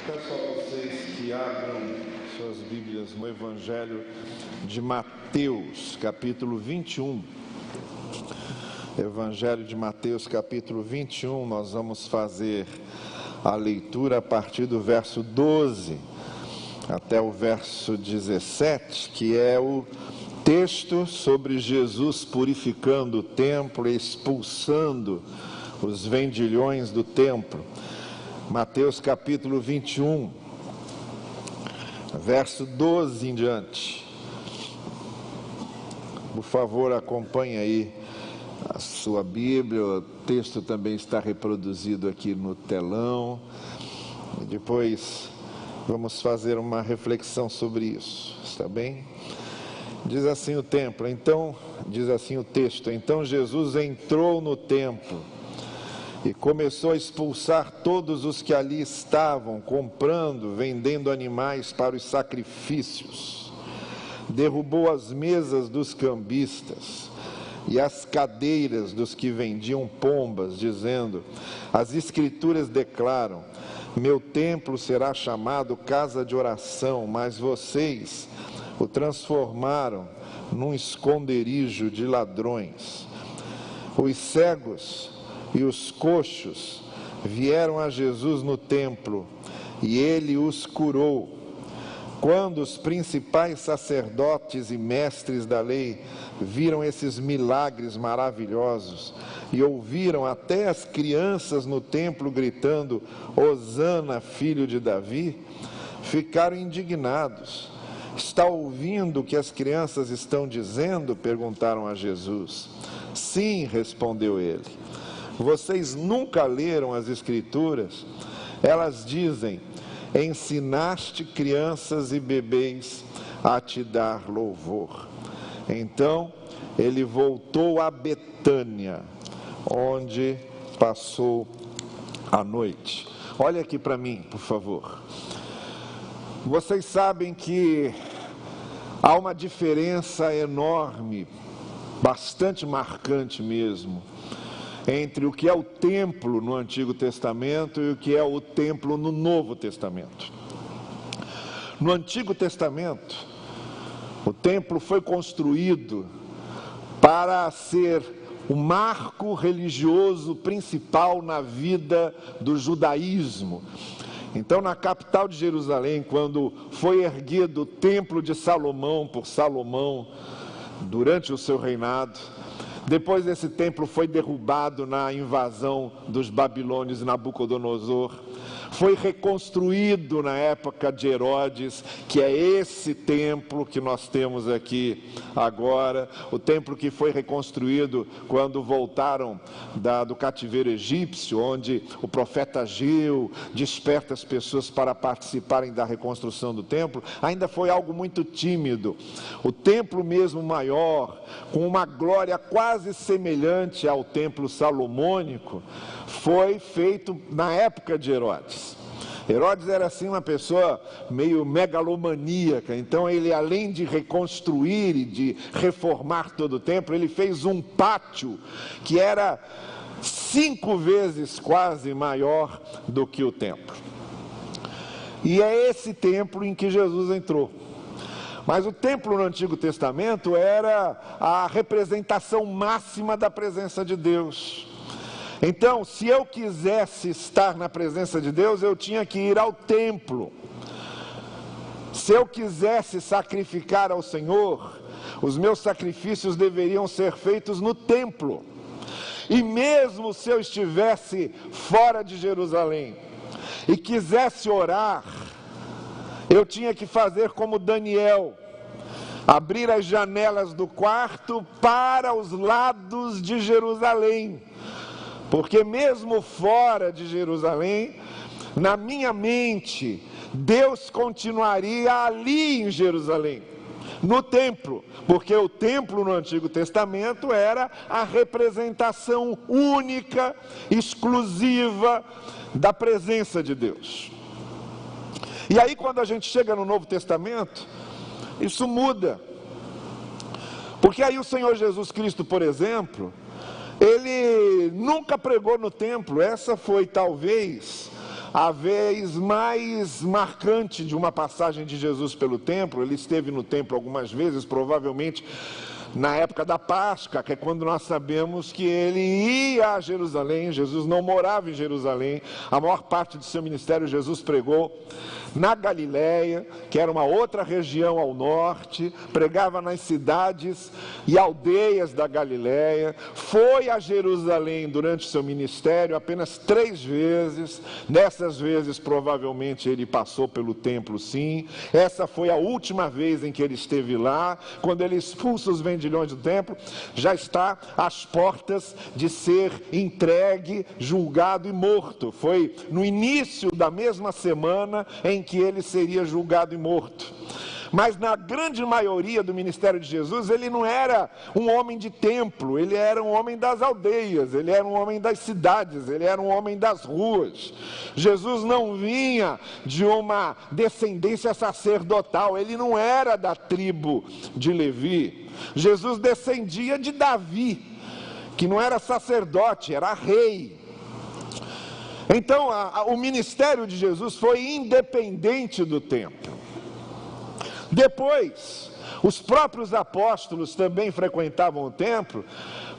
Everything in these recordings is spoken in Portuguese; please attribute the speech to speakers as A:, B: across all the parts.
A: Peço a vocês que abram suas Bíblias no Evangelho de Mateus, capítulo 21. Evangelho de Mateus, capítulo 21, nós vamos fazer a leitura a partir do verso 12 até o verso 17, que é o texto sobre Jesus purificando o templo e expulsando os vendilhões do templo. Mateus capítulo 21, verso 12 em diante. Por favor, acompanhe aí a sua Bíblia, o texto também está reproduzido aqui no telão. E depois vamos fazer uma reflexão sobre isso, está bem? Diz assim o texto, então Jesus entrou no templo e começou a expulsar todos os que ali estavam, comprando, vendendo animais para os sacrifícios. Derrubou as mesas dos cambistas e as cadeiras dos que vendiam pombas, dizendo: as Escrituras declaram, meu templo será chamado casa de oração, mas vocês o transformaram num esconderijo de ladrões. Os cegos e os coxos vieram a Jesus no templo e ele os curou. Quando os principais sacerdotes e mestres da lei viram esses milagres maravilhosos e ouviram até as crianças no templo gritando: Hosana, filho de Davi, ficaram indignados. Está ouvindo o que as crianças estão dizendo? Perguntaram a Jesus. Sim, respondeu ele. Vocês nunca leram as Escrituras? Elas dizem: ensinaste crianças e bebês a te dar louvor. Então ele voltou a Betânia, onde passou a noite. Olha aqui para mim, por favor. Vocês sabem que há uma diferença enorme, bastante marcante mesmo, entre o que é o templo no Antigo Testamento e o que é o templo no Novo Testamento. No Antigo Testamento, o templo foi construído para ser o marco religioso principal na vida do judaísmo. Então, na capital de Jerusalém, quando foi erguido o templo de Salomão por Salomão, durante o seu reinado, depois esse templo foi derrubado na invasão dos babilônios e Nabucodonosor, foi reconstruído na época de Herodes, que é esse templo que nós temos aqui agora, o templo que foi reconstruído quando voltaram do cativeiro egípcio, onde o profeta Ageu desperta as pessoas para participarem da reconstrução do templo. Ainda foi algo muito tímido. O templo mesmo maior, com uma glória quase semelhante ao templo salomônico, foi feito na época de Herodes. Herodes era assim uma pessoa meio megalomaníaca, então ele, além de reconstruir e de reformar todo o templo, ele fez um pátio que era 5 vezes quase maior do que o templo. E é esse templo em que Jesus entrou. Mas o templo no Antigo Testamento era a representação máxima da presença de Deus. Então, se eu quisesse estar na presença de Deus, eu tinha que ir ao templo. Se eu quisesse sacrificar ao Senhor, os meus sacrifícios deveriam ser feitos no templo. E mesmo se eu estivesse fora de Jerusalém e quisesse orar, eu tinha que fazer como Daniel, abrir as janelas do quarto para os lados de Jerusalém. Porque mesmo fora de Jerusalém, na minha mente, Deus continuaria ali em Jerusalém, no templo, porque o templo no Antigo Testamento era a representação única, exclusiva da presença de Deus. E aí quando a gente chega no Novo Testamento, isso muda. Porque aí o Senhor Jesus Cristo, por exemplo, ele nunca pregou no templo. Essa foi talvez a vez mais marcante de uma passagem de Jesus pelo templo. Ele esteve no templo algumas vezes, provavelmente na época da Páscoa, que é quando nós sabemos que ele ia a Jerusalém. Jesus não morava em Jerusalém. A maior parte do seu ministério Jesus pregou na Galileia, que era uma outra região ao norte, pregava nas cidades e aldeias da Galileia. Foi a Jerusalém durante o seu ministério apenas 3 vezes. Dessas vezes, provavelmente, ele passou pelo templo, sim. Essa foi a última vez em que ele esteve lá, quando ele expulsa os vendilhões do templo. Já está às portas de ser entregue, julgado e morto. Foi no início da mesma semana em que ele seria julgado e morto. Mas na grande maioria do ministério de Jesus, ele não era um homem de templo, ele era um homem das aldeias, ele era um homem das cidades, ele era um homem das ruas. Jesus não vinha de uma descendência sacerdotal, ele não era da tribo de Levi. Jesus descendia de Davi, que não era sacerdote, era rei. Então, o ministério de Jesus foi independente do templo. Depois, os próprios apóstolos também frequentavam o templo,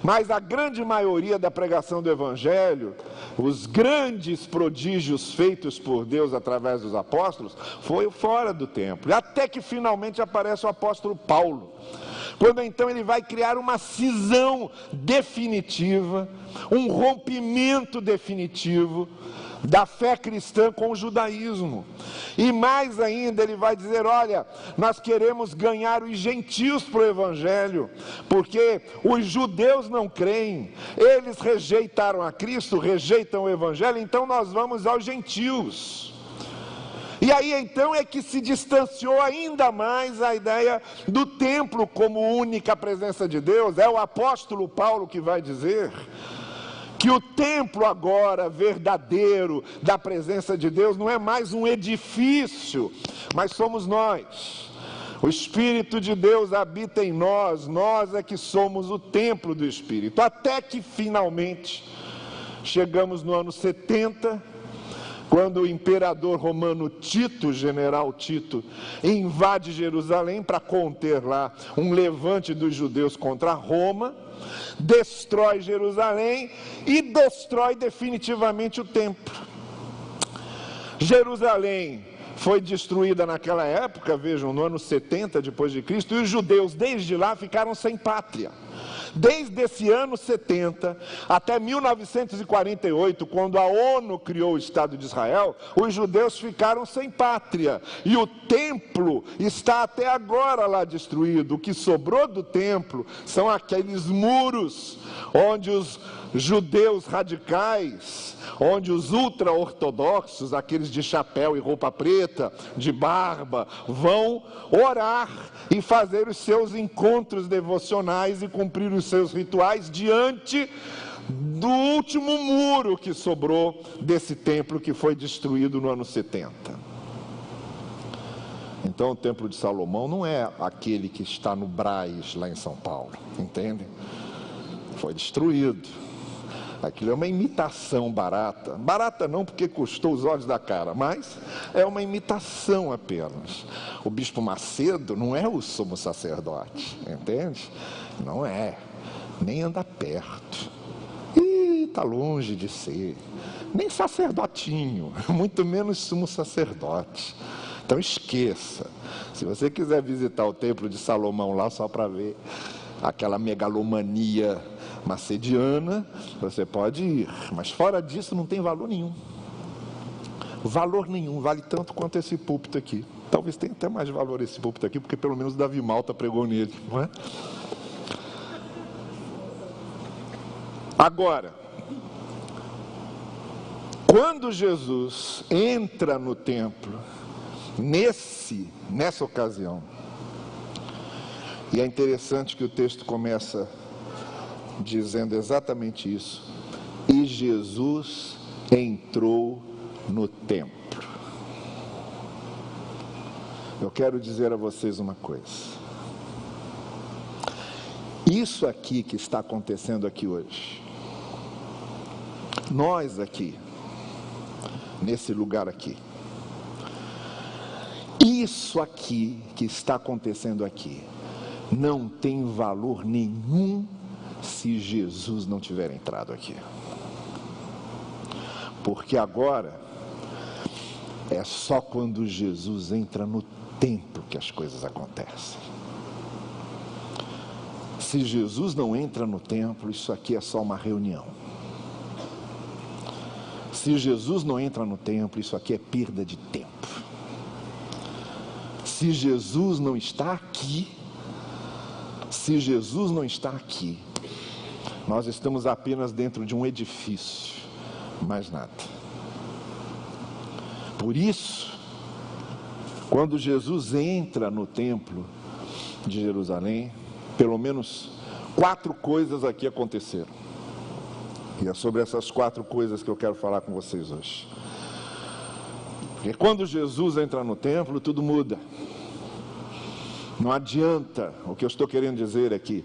A: mas a grande maioria da pregação do Evangelho, os grandes prodígios feitos por Deus através dos apóstolos, foi fora do templo. Até que finalmente aparece o apóstolo Paulo, quando então ele vai criar uma cisão definitiva, um rompimento definitivo da fé cristã com o judaísmo. E mais ainda, ele vai dizer: olha, nós queremos ganhar os gentios para o Evangelho, porque os judeus não creem, eles rejeitaram a Cristo, rejeitam o Evangelho, então nós vamos aos gentios. E aí então é que se distanciou ainda mais a ideia do templo como única presença de Deus. É o apóstolo Paulo que vai dizer que o templo agora verdadeiro da presença de Deus não é mais um edifício, mas somos nós. O Espírito de Deus habita em nós, nós é que somos o templo do Espírito. Até que finalmente chegamos no ano 70, quando o imperador romano Tito, general Tito, invade Jerusalém para conter lá um levante dos judeus contra Roma, destrói Jerusalém e destrói definitivamente o templo. Jerusalém foi destruída naquela época, vejam, no ano 70 depois de Cristo, e os judeus desde lá ficaram sem pátria. Desde esse ano 70 até 1948, quando a ONU criou o Estado de Israel, os judeus ficaram sem pátria. E o templo está até agora lá destruído. O que sobrou do templo são aqueles muros onde os judeus radicais, onde os ultra-ortodoxos, aqueles de chapéu e roupa preta, de barba, vão orar e fazer os seus encontros devocionais e cumprir os seus rituais diante do último muro que sobrou desse templo que foi destruído no ano 70. Então o templo de Salomão não é aquele que está no Brás, lá em São Paulo, entende? Foi destruído. Aquilo é uma imitação barata. Barata não, porque custou os olhos da cara, mas é uma imitação apenas. O bispo Macedo não é o sumo sacerdote, entende? Não é, nem anda perto. E está longe de ser. Nem sacerdotinho, muito menos sumo sacerdote. Então esqueça. Se você quiser visitar o templo de Salomão lá só para ver aquela megalomania macediana, você pode ir, mas fora disso não tem valor nenhum. Valor nenhum, vale tanto quanto esse púlpito aqui. Talvez tenha até mais valor esse púlpito aqui, porque pelo menos Davi Malta pregou nele, não é? Agora, quando Jesus entra no templo, nessa ocasião, e é interessante que o texto começa dizendo exatamente isso: e Jesus entrou no templo. Eu quero dizer a vocês uma coisa. Isso aqui que está acontecendo aqui hoje, nós aqui, nesse lugar aqui. Isso aqui que está acontecendo aqui não tem valor nenhum se Jesus não tiver entrado aqui. Porque agora é só quando Jesus entra no templo que as coisas acontecem. Se Jesus não entra no templo, isso aqui é só uma reunião. Se Jesus não entra no templo, isso aqui é perda de tempo. Se Jesus não está aqui, nós estamos apenas dentro de um edifício, mais nada. Por isso, quando Jesus entra no templo de Jerusalém, pelo menos 4 coisas aqui aconteceram. E é sobre essas 4 coisas que eu quero falar com vocês hoje. Porque quando Jesus entra no templo, tudo muda. Não adianta, o que eu estou querendo dizer é que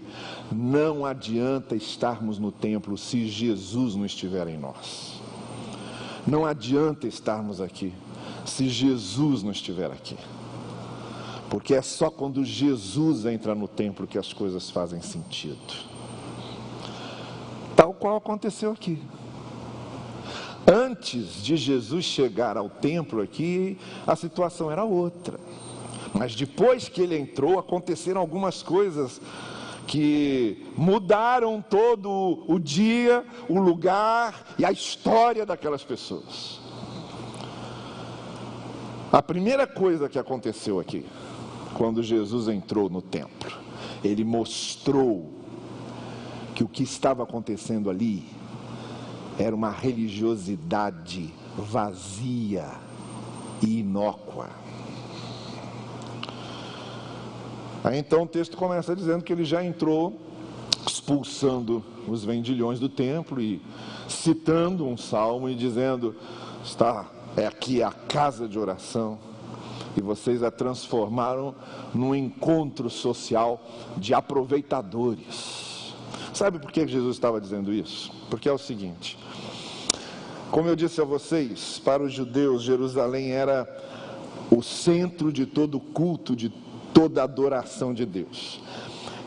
A: não adianta estarmos no templo se Jesus não estiver em nós. Não adianta estarmos aqui se Jesus não estiver aqui. Porque é só quando Jesus entra no templo que as coisas fazem sentido. Tal qual aconteceu aqui. Antes de Jesus chegar ao templo aqui, a situação era outra. Mas depois que ele entrou, aconteceram algumas coisas que mudaram todo o dia, o lugar e a história daquelas pessoas. A primeira coisa que aconteceu aqui, quando Jesus entrou no templo, ele mostrou que o que estava acontecendo ali era uma religiosidade vazia e inócua. Aí então o texto começa dizendo que ele já entrou expulsando os vendilhões do templo e citando um salmo e dizendo: é aqui a casa de oração, e vocês a transformaram num encontro social de aproveitadores. Sabe por que Jesus estava dizendo isso? Porque é o seguinte: como eu disse a vocês, para os judeus, Jerusalém era o centro de todo culto, de toda adoração de Deus.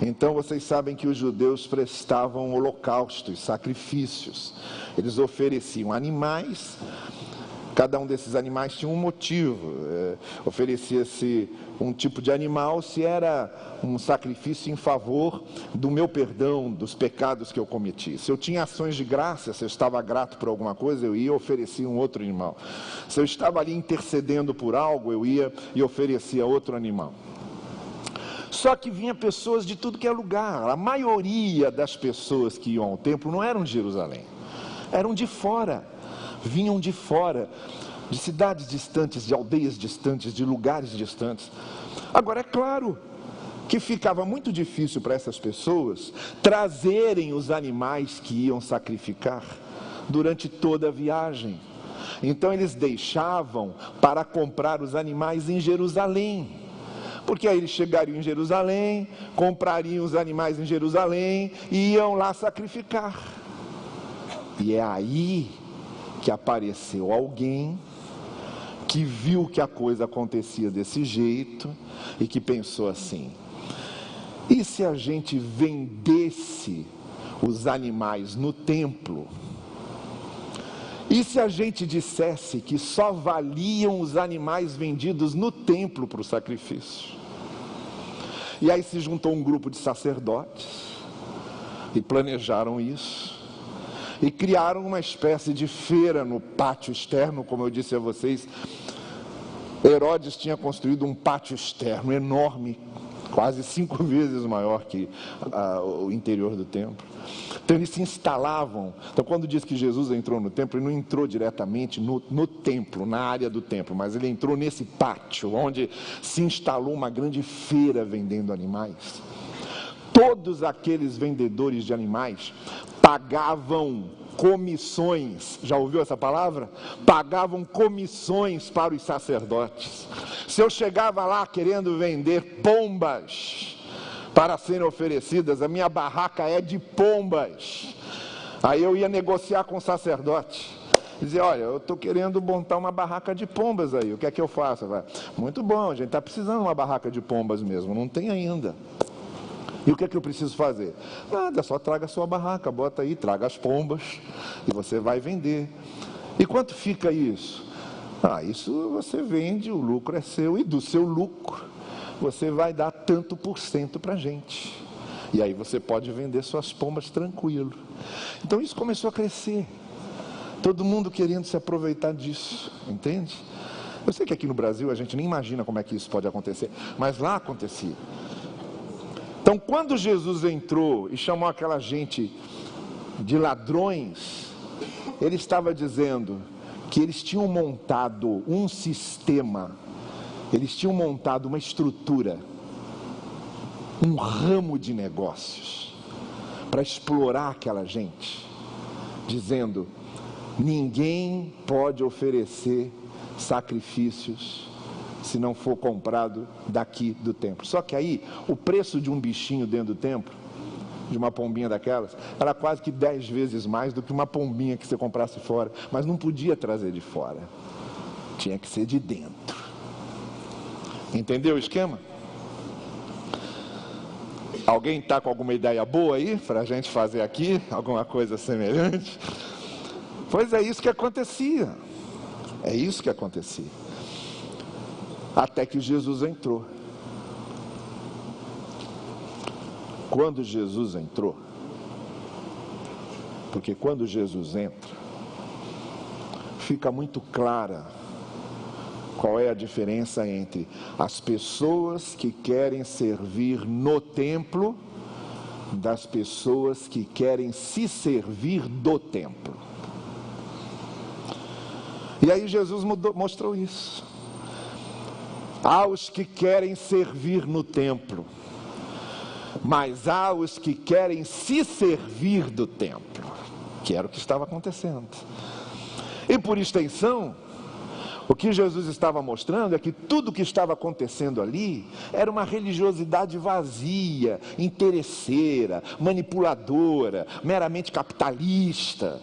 A: Então vocês sabem que os judeus prestavam holocaustos, sacrifícios. Eles ofereciam animais. Cada um desses animais tinha um motivo. Oferecia-se um tipo de animal se era um sacrifício em favor do meu perdão, dos pecados que eu cometi. Se eu tinha ações de graça, se eu estava grato por alguma coisa, eu ia e oferecia um outro animal. Se eu estava ali intercedendo por algo, eu ia e oferecia outro animal. Só que vinha pessoas de tudo que é lugar. A maioria das pessoas que iam ao templo não eram de Jerusalém, eram de fora. Vinham de fora, de cidades distantes, de aldeias distantes, de lugares distantes. Agora, é claro que ficava muito difícil para essas pessoas trazerem os animais que iam sacrificar durante toda a viagem. Então eles deixavam para comprar os animais em Jerusalém. Porque aí eles chegariam em Jerusalém, comprariam os animais em Jerusalém e iam lá sacrificar. E é aí que apareceu alguém que viu que a coisa acontecia desse jeito e que pensou assim: e se a gente vendesse os animais no templo? E se a gente dissesse que só valiam os animais vendidos no templo para o sacrifício? E aí se juntou um grupo de sacerdotes e planejaram isso. E criaram uma espécie de feira no pátio externo, como eu disse a vocês. Herodes tinha construído um pátio externo enorme, quase 5 vezes maior que o interior do templo. Então eles se instalavam. Então quando diz que Jesus entrou no templo, ele não entrou diretamente no templo, na área do templo, mas ele entrou nesse pátio, onde se instalou uma grande feira vendendo animais. Todos aqueles vendedores de animais pagavam comissões. Já ouviu essa palavra? Pagavam comissões para os sacerdotes. Se eu chegava lá querendo vender pombas para serem oferecidas, a minha barraca é de pombas. Aí eu ia negociar com o sacerdote. Dizia, olha, eu estou querendo montar uma barraca de pombas aí, o que é que eu faço? Eu falei, muito bom, a gente está precisando de uma barraca de pombas mesmo, não tem ainda. E o que é que eu preciso fazer? Nada, só traga a sua barraca, bota aí, traga as pombas e você vai vender. E quanto fica isso? Isso você vende, o lucro é seu, e do seu lucro você vai dar tanto por cento para a gente. E aí você pode vender suas pombas tranquilo. Então isso começou a crescer. Todo mundo querendo se aproveitar disso, entende? Eu sei que aqui no Brasil a gente nem imagina como é que isso pode acontecer, mas lá acontecia. Então quando Jesus entrou e chamou aquela gente de ladrões, ele estava dizendo que eles tinham montado um sistema, eles tinham montado uma estrutura, um ramo de negócios, para explorar aquela gente, dizendo, ninguém pode oferecer sacrifícios se não for comprado daqui do templo. Só que aí, o preço de um bichinho dentro do templo, de uma pombinha daquelas, era quase que 10 vezes mais do que uma pombinha que você comprasse fora. Mas não podia trazer de fora, tinha que ser de dentro. Entendeu o esquema? Alguém está com alguma ideia boa aí para a gente fazer aqui? Alguma coisa semelhante? Pois é isso que acontecia. É isso que acontecia. Até que Jesus entrou. Quando Jesus entrou, porque quando Jesus entra, fica muito clara qual é a diferença entre as pessoas que querem servir no templo das pessoas que querem se servir do templo. E aí Jesus mostrou isso. Há os que querem servir no templo, mas há os que querem se servir do templo, que era o que estava acontecendo. E por extensão, o que Jesus estava mostrando é que tudo o que estava acontecendo ali era uma religiosidade vazia, interesseira, manipuladora, meramente capitalista,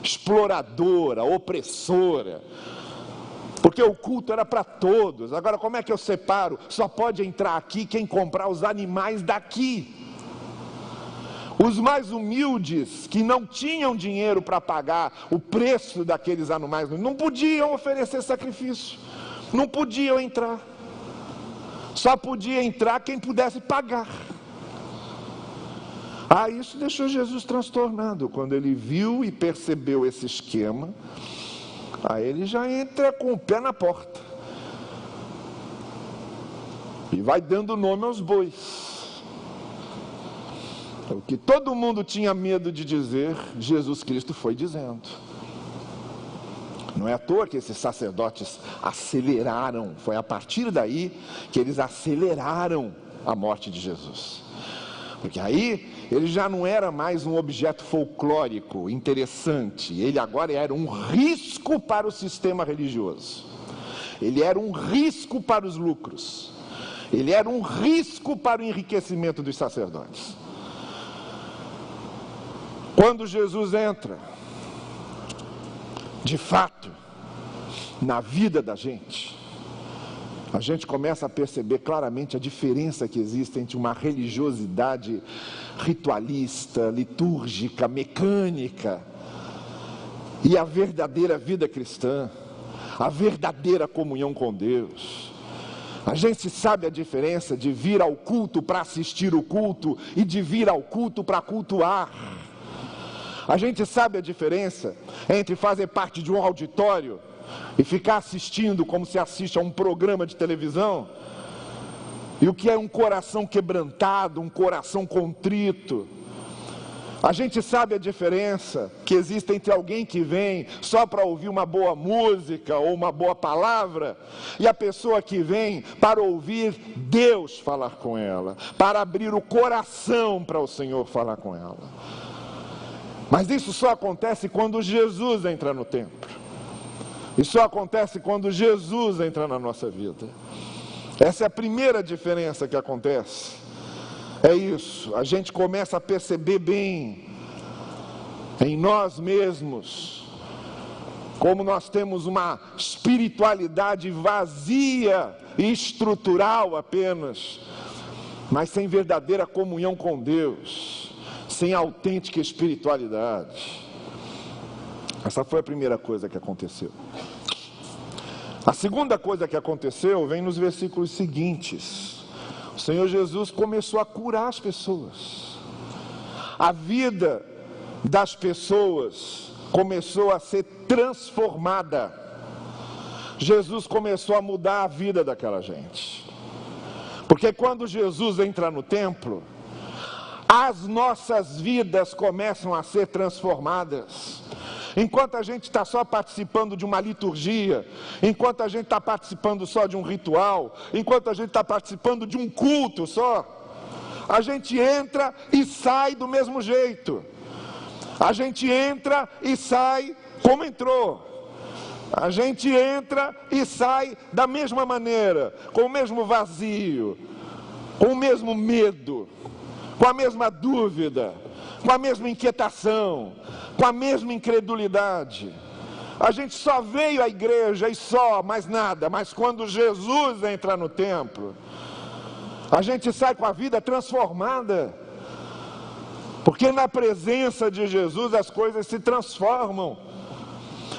A: exploradora, opressora. Porque o culto era para todos. Agora, como é que eu separo? Só pode entrar aqui quem comprar os animais daqui. Os mais humildes, que não tinham dinheiro para pagar o preço daqueles animais, não podiam oferecer sacrifício. Não podiam entrar. Só podia entrar quem pudesse pagar. Isso deixou Jesus transtornado. Quando ele viu e percebeu esse esquema, aí ele já entra com o pé na porta e vai dando nome aos bois. O que todo mundo tinha medo de dizer, Jesus Cristo foi dizendo. Não é à toa que esses sacerdotes aceleraram, foi a partir daí que eles aceleraram a morte de Jesus. Porque aí ele já não era mais um objeto folclórico, interessante. Ele agora era um risco para o sistema religioso. Ele era um risco para os lucros. Ele era um risco para o enriquecimento dos sacerdotes. Quando Jesus entra, de fato, na vida da gente, a gente começa a perceber claramente a diferença que existe entre uma religiosidade ritualista, litúrgica, mecânica, e a verdadeira vida cristã, a verdadeira comunhão com Deus. A gente sabe a diferença de vir ao culto para assistir o culto e de vir ao culto para cultuar. A gente sabe a diferença entre fazer parte de um auditório e ficar assistindo como se assiste a um programa de televisão, e o que é um coração quebrantado, um coração contrito. A gente sabe a diferença que existe entre alguém que vem só para ouvir uma boa música ou uma boa palavra, e a pessoa que vem para ouvir Deus falar com ela, para abrir o coração para o Senhor falar com ela. Mas isso só acontece quando Jesus entra no templo. Isso só acontece quando Jesus entra na nossa vida. Essa é a primeira diferença que acontece. É isso, a gente começa a perceber bem em nós mesmos como nós temos uma espiritualidade vazia e estrutural apenas, mas sem verdadeira comunhão com Deus, sem autêntica espiritualidade. Essa foi a primeira coisa que aconteceu. A segunda coisa que aconteceu vem nos versículos seguintes. O Senhor Jesus começou a curar as pessoas. A vida das pessoas começou a ser transformada. Jesus começou a mudar a vida daquela gente. Porque quando Jesus entra no templo, as nossas vidas começam a ser transformadas. Enquanto a gente está só participando de uma liturgia, enquanto a gente está participando só de um ritual, enquanto a gente está participando de um culto só, a gente entra e sai do mesmo jeito. A gente entra e sai como entrou. A gente entra e sai da mesma maneira, com o mesmo vazio, com o mesmo medo, com a mesma dúvida, com a mesma inquietação, com a mesma incredulidade. A gente só veio à igreja e só, mais nada. Mas quando Jesus entra no templo, a gente sai com a vida transformada. Porque na presença de Jesus as coisas se transformam.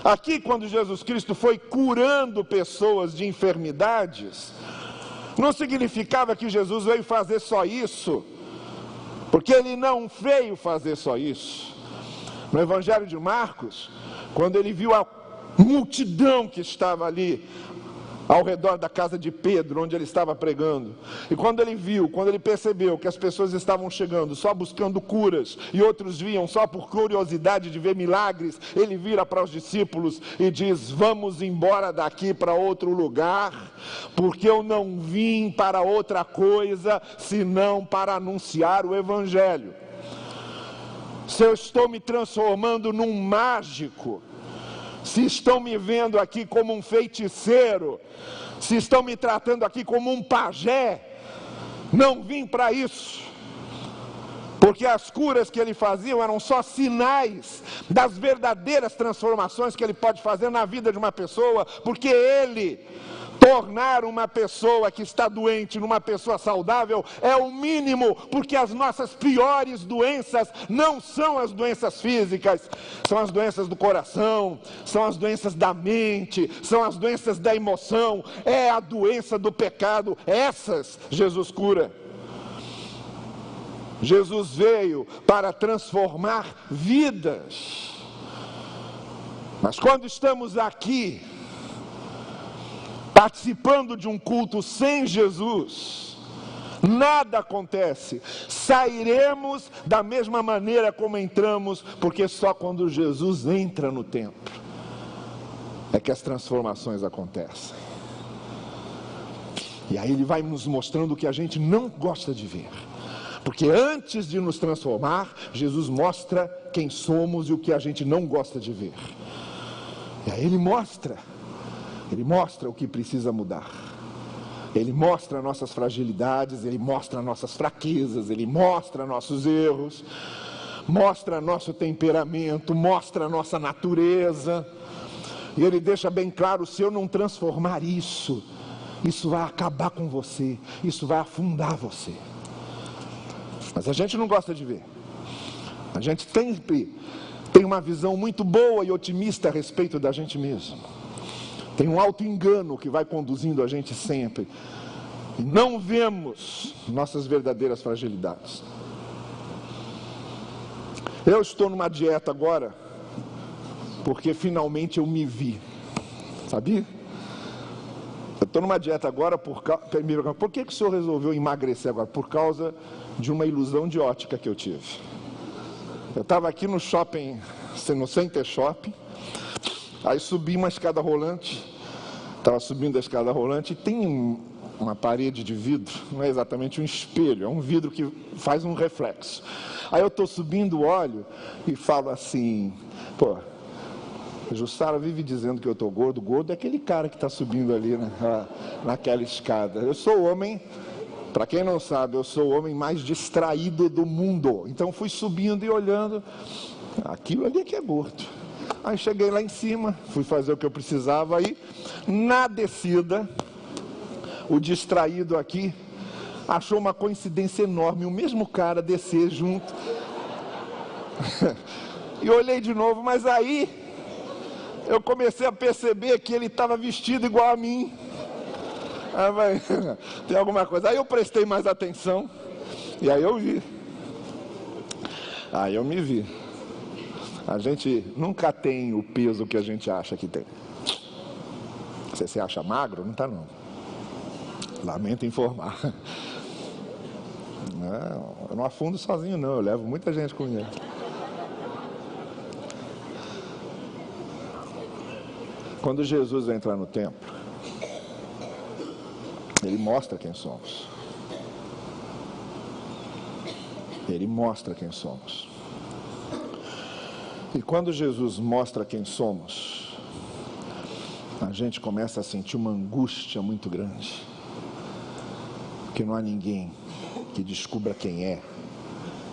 A: Aqui, quando Jesus Cristo foi curando pessoas de enfermidades, não significava que Jesus veio fazer só isso, porque ele não veio fazer só isso. No Evangelho de Marcos, quando ele viu a multidão que estava ali ao redor da casa de Pedro, onde ele estava pregando, e quando ele percebeu que as pessoas estavam chegando só buscando curas, e outros vinham só por curiosidade de ver milagres, ele vira para os discípulos e diz: vamos embora daqui para outro lugar, porque eu não vim para outra coisa, senão para anunciar o Evangelho. Se eu estou me transformando num mágico, se estão me vendo aqui como um feiticeiro, se estão me tratando aqui como um pajé, não vim para isso. Porque as curas que ele fazia eram só sinais das verdadeiras transformações que ele pode fazer na vida de uma pessoa, porque ele tornar uma pessoa que está doente numa pessoa saudável é o mínimo, porque as nossas piores doenças não são as doenças físicas, são as doenças do coração, são as doenças da mente, são as doenças da emoção, é a doença do pecado. Essas Jesus cura. Jesus veio para transformar vidas. Mas quando estamos aqui participando de um culto sem Jesus, nada acontece. Sairemos da mesma maneira como entramos, porque só quando Jesus entra no templo é que as transformações acontecem. E aí ele vai nos mostrando o que a gente não gosta de ver. Porque antes de nos transformar, Jesus mostra quem somos e o que a gente não gosta de ver. E aí ele mostra o que precisa mudar. Ele mostra nossas fragilidades, ele mostra nossas fraquezas, ele mostra nossos erros, mostra nosso temperamento, mostra nossa natureza. E ele deixa bem claro: se eu não transformar isso vai acabar com você, isso vai afundar você. Mas a gente não gosta de ver. A gente sempre tem uma visão muito boa e otimista a respeito da gente mesmo. Tem um auto-engano que vai conduzindo a gente sempre. E não vemos nossas verdadeiras fragilidades. Eu estou numa dieta agora, porque finalmente eu me vi. Sabia? Eu estou numa dieta agora por que o senhor resolveu emagrecer agora? Por causa de uma ilusão de ótica que eu tive. Eu estava aqui no shopping, no Center Shopping, aí subi uma escada rolante, estava subindo a escada rolante e tem uma parede de vidro, não é exatamente um espelho, é um vidro que faz um reflexo. Aí eu estou subindo, olho e falo assim: pô, Jussara vive dizendo que eu estou gordo. Gordo é aquele cara que está subindo ali naquela escada. Eu sou o homem, para quem não sabe, eu sou o homem mais distraído do mundo. Então fui subindo e olhando, aquilo ali é que é gordo. Aí cheguei lá em cima, fui fazer o que eu precisava, aí na descida, o distraído aqui achou uma coincidência enorme, o mesmo cara descer junto. E olhei de novo, mas aí eu comecei a perceber que ele estava vestido igual a mim. Aí, tem alguma coisa. Aí eu prestei mais atenção, e aí eu vi. Aí eu me vi. A gente nunca tem o peso que a gente acha que tem. Você se acha magro? Não está não. Lamento informar. Não, eu não afundo sozinho não, eu levo muita gente comigo. Quando Jesus vai entrar no templo, ele mostra quem somos. Ele mostra quem somos. E quando Jesus mostra quem somos, a gente começa a sentir uma angústia muito grande. Porque não há ninguém que descubra quem é,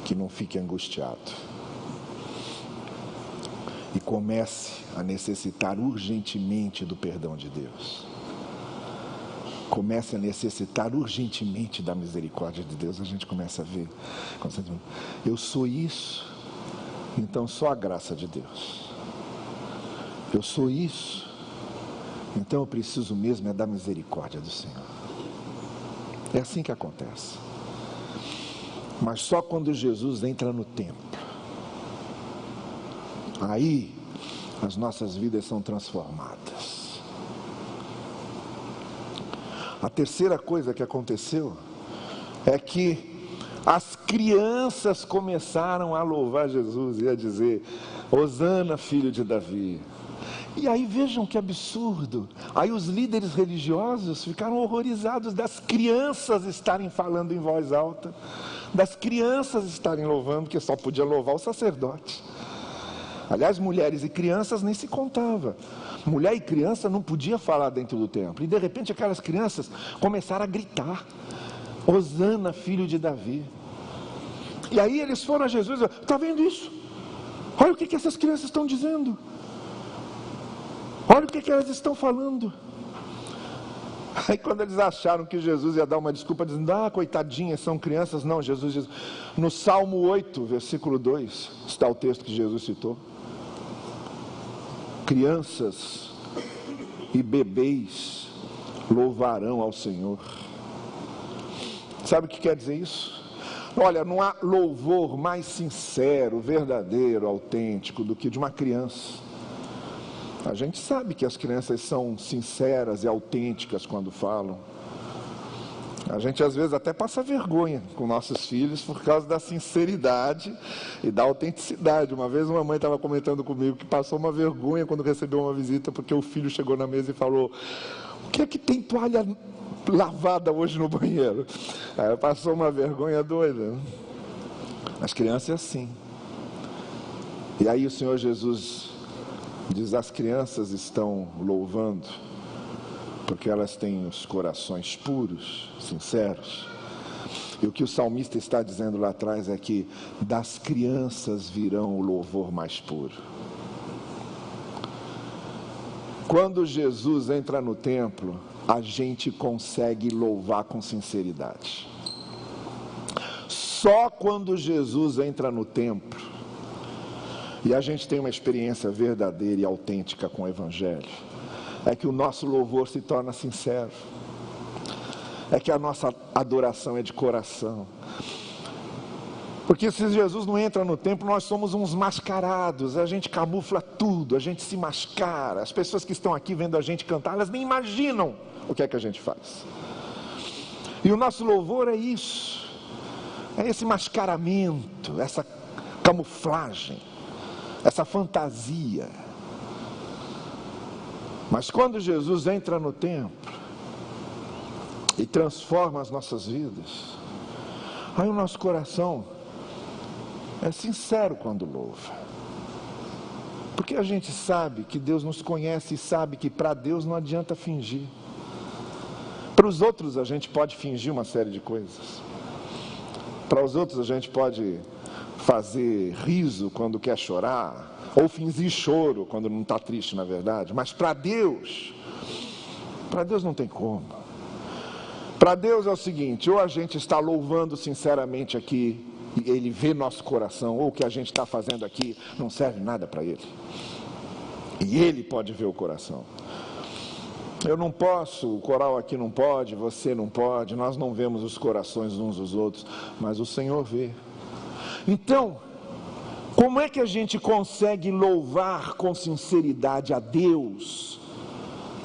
A: que não fique angustiado. E comece a necessitar urgentemente do perdão de Deus. Comece a necessitar urgentemente da misericórdia de Deus. A gente começa a ver, eu sou isso, então só a graça de Deus. Eu sou isso, então eu preciso mesmo é da misericórdia do Senhor. É assim que acontece. Mas só quando Jesus entra no templo, aí as nossas vidas são transformadas. A terceira coisa que aconteceu é que as crianças começaram a louvar Jesus e a dizer: Hosana, filho de Davi. E aí vejam que absurdo. Aí os líderes religiosos ficaram horrorizados das crianças estarem falando em voz alta, das crianças estarem louvando, porque só podia louvar o sacerdote. Aliás, mulheres e crianças nem se contava. Mulher e criança não podia falar dentro do templo. E de repente aquelas crianças começaram a gritar: Hosana, filho de Davi. E aí eles foram a Jesus e disseram: está vendo isso? Olha o que essas crianças estão dizendo. Olha o que elas estão falando. Aí quando eles acharam que Jesus ia dar uma desculpa, dizendo: coitadinhas, são crianças. Não, Jesus diz, no Salmo 8, versículo 2, está o texto que Jesus citou: crianças e bebês louvarão ao Senhor. Sabe o que quer dizer isso? Olha, não há louvor mais sincero, verdadeiro, autêntico do que de uma criança. A gente sabe que as crianças são sinceras e autênticas quando falam. A gente às vezes até passa vergonha com nossos filhos por causa da sinceridade e da autenticidade. Uma vez uma mãe estava comentando comigo que passou uma vergonha quando recebeu uma visita, porque o filho chegou na mesa e falou: o que é que tem toalha lavada hoje no banheiro? Aí passou uma vergonha doida. As crianças é assim. E aí o Senhor Jesus diz: as crianças estão louvando porque elas têm os corações puros, sinceros. E o que o salmista está dizendo lá atrás é que das crianças virão o louvor mais puro. Quando Jesus entra no templo, a gente consegue louvar com sinceridade. Só quando Jesus entra no templo e a gente tem uma experiência verdadeira e autêntica com o Evangelho, é que o nosso louvor se torna sincero, é que a nossa adoração é de coração. Porque se Jesus não entra no templo, nós somos uns mascarados, a gente camufla tudo, a gente se mascara. As pessoas que estão aqui vendo a gente cantar, elas nem imaginam o que é que a gente faz. E o nosso louvor é isso, é esse mascaramento, essa camuflagem, essa fantasia. Mas quando Jesus entra no templo e transforma as nossas vidas, aí o nosso coração é sincero quando louva. Porque a gente sabe que Deus nos conhece e sabe que para Deus não adianta fingir. Para os outros a gente pode fingir uma série de coisas. Para os outros a gente pode fazer riso quando quer chorar, ou fingir choro quando não está triste, na verdade. Mas para Deus não tem como. Para Deus é o seguinte: ou a gente está louvando sinceramente aqui, e Ele vê nosso coração, ou o que a gente está fazendo aqui não serve nada para Ele. E Ele pode ver o coração. Eu não posso, o coral aqui não pode, você não pode, nós não vemos os corações uns dos outros, mas o Senhor vê. Então, como é que a gente consegue louvar com sinceridade a Deus,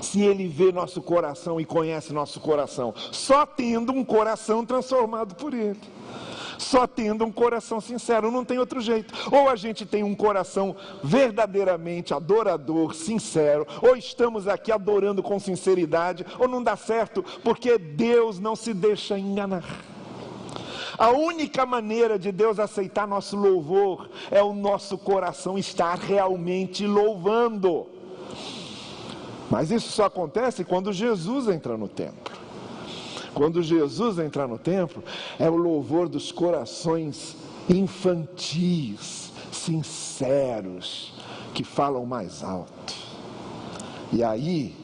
A: se Ele vê nosso coração e conhece nosso coração? Só tendo um coração transformado por Ele. Só tendo um coração sincero, não tem outro jeito. Ou a gente tem um coração verdadeiramente adorador, sincero, ou estamos aqui adorando com sinceridade, ou não dá certo, porque Deus não se deixa enganar. A única maneira de Deus aceitar nosso louvor é o nosso coração estar realmente louvando. Mas isso só acontece quando Jesus entra no templo. Quando Jesus entrar no templo, é o louvor dos corações infantis, sinceros, que falam mais alto. E aí,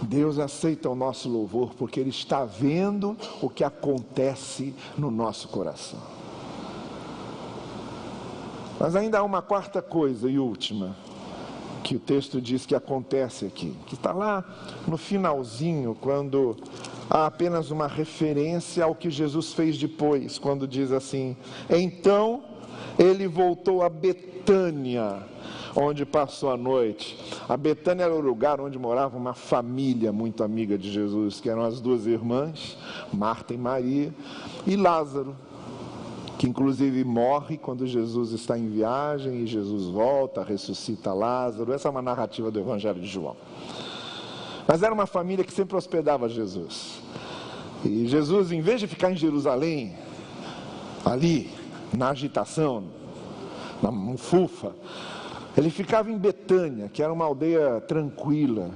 A: Deus aceita o nosso louvor, porque Ele está vendo o que acontece no nosso coração. Mas ainda há uma quarta coisa e última, que o texto diz que acontece aqui, que está lá no finalzinho, quando há apenas uma referência ao que Jesus fez depois, quando diz assim: então Ele voltou a Betânia, onde passou a noite. A Betânia era o lugar onde morava uma família muito amiga de Jesus, que eram as duas irmãs, Marta e Maria, e Lázaro, que inclusive morre quando Jesus está em viagem, e Jesus volta, ressuscita Lázaro. Essa é uma narrativa do Evangelho de João. Mas era uma família que sempre hospedava Jesus. E Jesus, em vez de ficar em Jerusalém, ali, na agitação, na mufufa, ele ficava em Betânia, que era uma aldeia tranquila,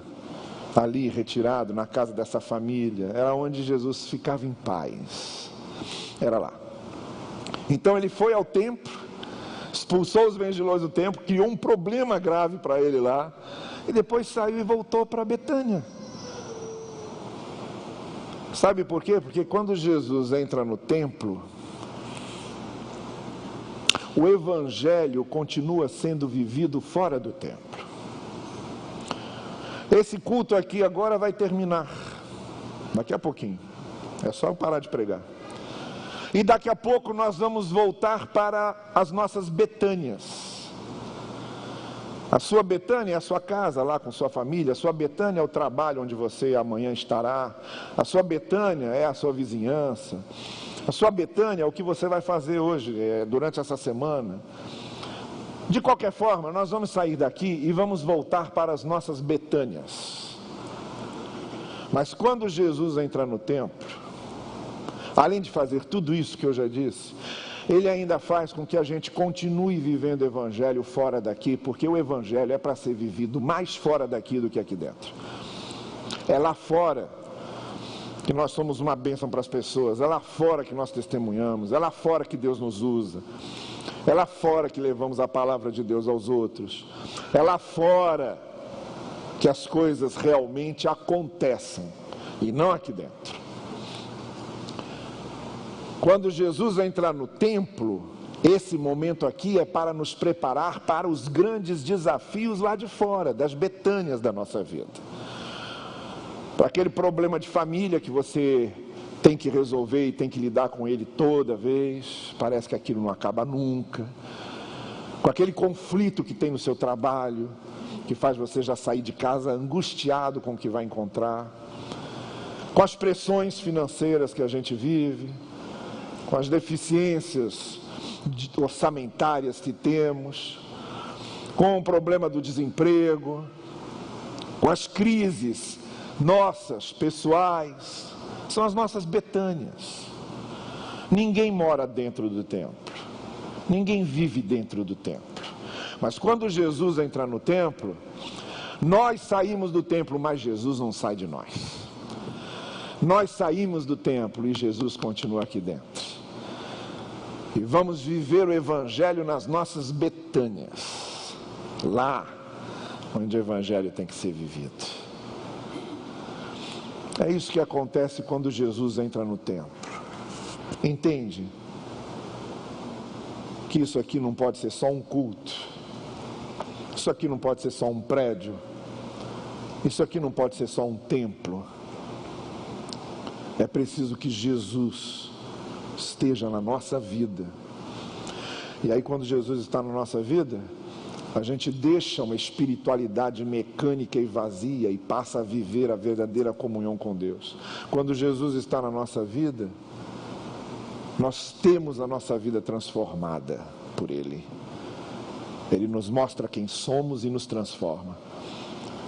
A: ali retirado, na casa dessa família. Era onde Jesus ficava em paz. Era lá. Então ele foi ao templo, expulsou os vendilhões do templo, criou um problema grave para ele lá, e depois saiu e voltou para Betânia. Sabe por quê? Porque quando Jesus entra no templo, o Evangelho continua sendo vivido fora do templo. Esse culto aqui agora vai terminar, daqui a pouquinho, é só eu parar de pregar. E daqui a pouco nós vamos voltar para as nossas Betânias. A sua Betânia é a sua casa lá com sua família. A sua Betânia é o trabalho onde você amanhã estará. A sua Betânia é a sua vizinhança. A sua Betânia é o que você vai fazer hoje, durante essa semana. De qualquer forma, nós vamos sair daqui e vamos voltar para as nossas Betânias. Mas quando Jesus entra no templo, além de fazer tudo isso que eu já disse, Ele ainda faz com que a gente continue vivendo o Evangelho fora daqui, porque o Evangelho é para ser vivido mais fora daqui do que aqui dentro. É lá fora que nós somos uma bênção para as pessoas, é lá fora que nós testemunhamos, é lá fora que Deus nos usa, é lá fora que levamos a palavra de Deus aos outros, é lá fora que as coisas realmente acontecem, e não aqui dentro. Quando Jesus entrar no templo, esse momento aqui é para nos preparar para os grandes desafios lá de fora, das Betânias da nossa vida. Para aquele problema de família que você tem que resolver e tem que lidar com ele toda vez, parece que aquilo não acaba nunca. Com aquele conflito que tem no seu trabalho, que faz você já sair de casa angustiado com o que vai encontrar. Com as pressões financeiras que a gente vive, com as deficiências orçamentárias que temos, com o problema do desemprego, com as crises nossas, pessoais, são as nossas Betânias. Ninguém mora dentro do templo, ninguém vive dentro do templo, mas quando Jesus entrar no templo, nós saímos do templo, mas Jesus não sai de nós. Nós saímos do templo e Jesus continua aqui dentro. E vamos viver o Evangelho nas nossas Betânias. Lá onde o Evangelho tem que ser vivido. É isso que acontece quando Jesus entra no templo. Entende que isso aqui não pode ser só um culto, isso aqui não pode ser só um prédio, isso aqui não pode ser só um templo. É preciso que Jesus esteja na nossa vida. E aí, quando Jesus está na nossa vida, a gente deixa uma espiritualidade mecânica e vazia e passa a viver a verdadeira comunhão com Deus. Quando Jesus está na nossa vida, nós temos a nossa vida transformada por Ele. Ele nos mostra quem somos e nos transforma.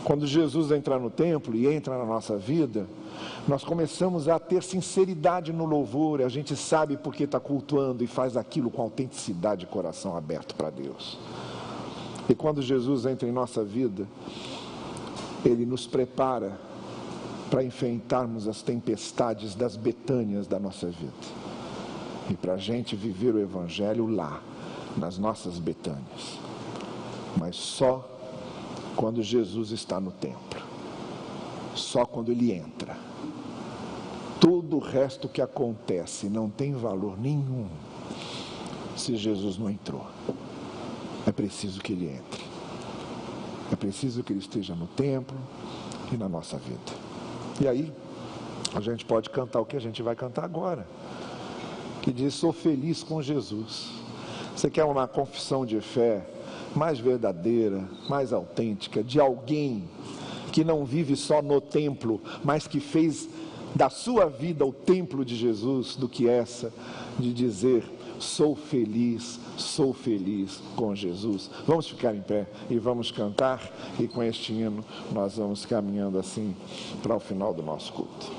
A: Quando Jesus entra no templo e entra na nossa vida, nós começamos a ter sinceridade no louvor, a gente sabe porque está cultuando e faz aquilo com autenticidade e coração aberto para Deus. E quando Jesus entra em nossa vida, Ele nos prepara para enfrentarmos as tempestades das Betânias da nossa vida. E para a gente viver o Evangelho lá, nas nossas Betânias. Mas só quando Jesus está no templo. Só quando Ele entra. Todo o resto que acontece não tem valor nenhum se Jesus não entrou. É preciso que Ele entre. É preciso que Ele esteja no templo e na nossa vida. E aí, a gente pode cantar o que a gente vai cantar agora. Que diz, sou feliz com Jesus. Você quer uma confissão de fé mais verdadeira, mais autêntica, de alguém que não vive só no templo, mas que fez da sua vida o templo de Jesus, do que essa de dizer, sou feliz com Jesus. Vamos ficar em pé e vamos cantar, e com este hino nós vamos caminhando assim para o final do nosso culto.